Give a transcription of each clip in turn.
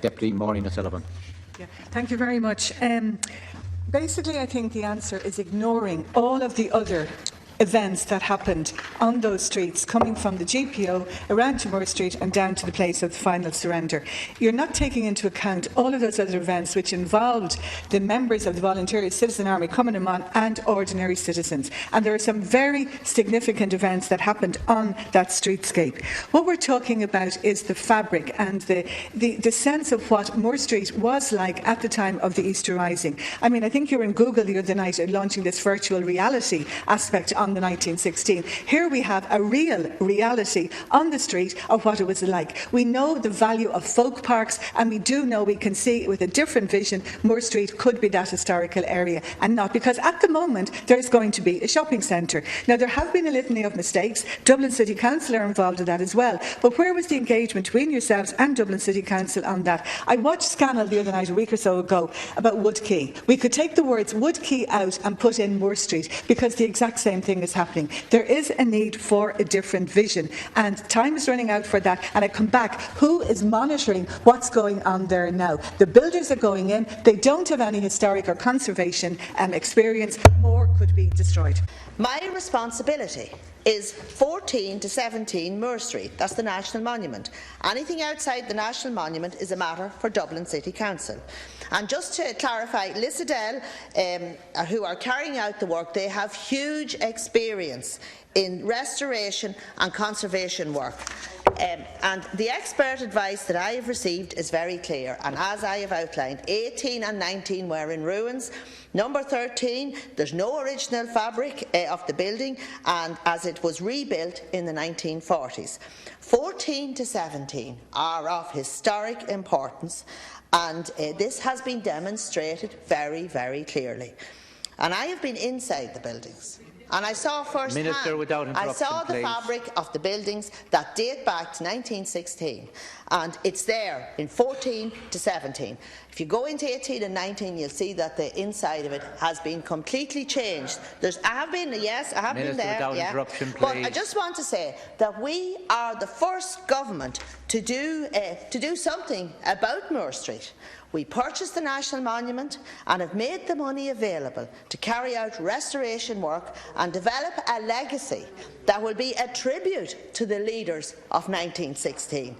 Deputy Maureen O'Sullivan. Yeah, thank you very much. Basically, I think the answer is ignoring all of the other events that happened on those streets, coming from the GPO around to Moore Street and down to the place of the final surrender. You're not taking into account all of those other events which involved the members of the Volunteer Citizen Army coming on and ordinary citizens. And there are some very significant events that happened on that streetscape. What we're talking about is the fabric and the sense of what Moore Street was like at the time of the Easter Rising. I mean, I think you were in Google the other night launching this virtual reality aspect on the 1916. Here we have a real reality on the street of what it was like. We know the value of folk parks, and we do know, we can see with a different vision, Moore Street could be that historical area and not, because at the moment there's going to be a shopping centre. Now, there have been a litany of mistakes. Dublin City Council are involved in that as well. But where was the engagement between yourselves and Dublin City Council on that? I watched Scannell the other night, a week or so ago, about Wood Quay. We could take the words Wood Quay out and put in Moore Street, because the exact same thing is happening. There is a need for a different vision, and time is running out for that. And I come back, who is monitoring what's going on there now? The builders are going in, they don't have any historic or conservation experience. More could be destroyed. My responsibility is 14 to 17 Moore Street. That's the National Monument. Anything outside the National Monument is a matter for Dublin City Council. And just to clarify, Lissadell, who are carrying out the work, they have huge experience in restoration and conservation work. And the expert advice that I have received is very clear, and as I have outlined, 18 and 19 were in ruins. Number 13, there's no original fabric of the building, and as it was rebuilt in the 1940s. 14 to 17 are of historic importance, and this has been demonstrated very, very clearly. And I have been inside the buildings, and I saw firsthand, I saw the fabric of the buildings that date back to 1916, and it's there in 14 to 17. If you go into 18 and 19, you'll see that the inside of it has been completely changed. I have been there, yeah. But I just want to say that we are the first government to do something about Moore Street. We purchased the National Monument and have made the money available to carry out restoration work and develop a legacy that will be a tribute to the leaders of 1916.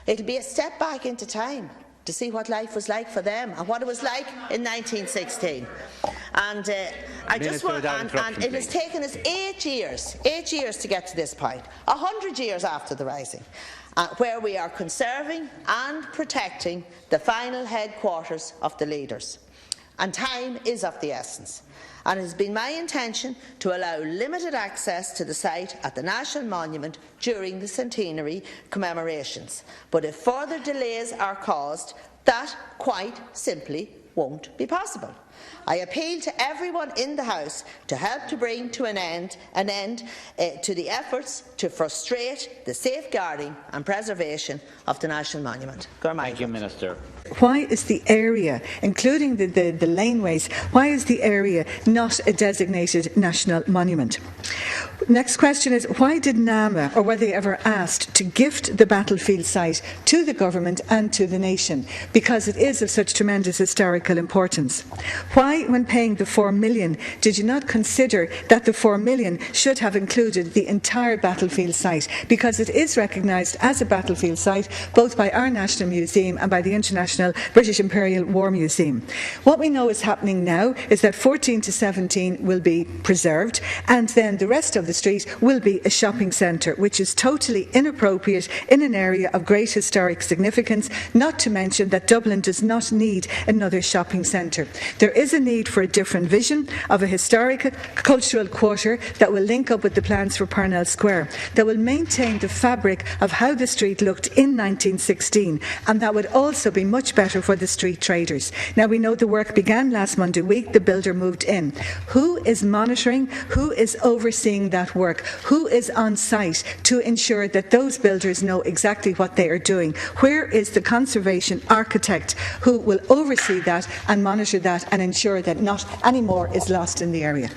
It will be a step back into time to see what life was like for them and what it was like in 1916. And it has taken us 8 years to get to this point, 100 years after the Rising, where we are conserving and protecting the final headquarters of the leaders. And time is of the essence. And it has been my intention to allow limited access to the site at the National Monument during the centenary commemorations. But if further delays are caused, that quite simply won't be possible. I appeal to everyone in the House to help to bring to an end to the efforts to frustrate the safeguarding and preservation of the National Monument. Thank you, Minister. Why is the area, including the laneways, why is the area not a designated national monument? Next question is, why did NAMA, or were they ever asked, to gift the battlefield site to the government and to the nation? Because it is of such tremendous historical importance. Why, when paying the $4 million, did you not consider that the $4 million should have included the entire battlefield site? Because it is recognised as a battlefield site both by our National Museum and by the International British Imperial War Museum. What we know is happening now is that 14 to 17 will be preserved, and then the rest of the street will be a shopping centre, which is totally inappropriate in an area of great historic significance, not to mention that Dublin does not need another shopping centre. There is a need for a different vision of a historic cultural quarter that will link up with the plans for Parnell Square, that will maintain the fabric of how the street looked in 1916, and that would also be much better for the street traders. Now, we know the work began last Monday week, the builder moved in. Who is monitoring? Who is overseeing that work? Who is on site to ensure that those builders know exactly what they are doing? Where is the conservation architect who will oversee that and monitor that and ensure that not any more is lost in the area?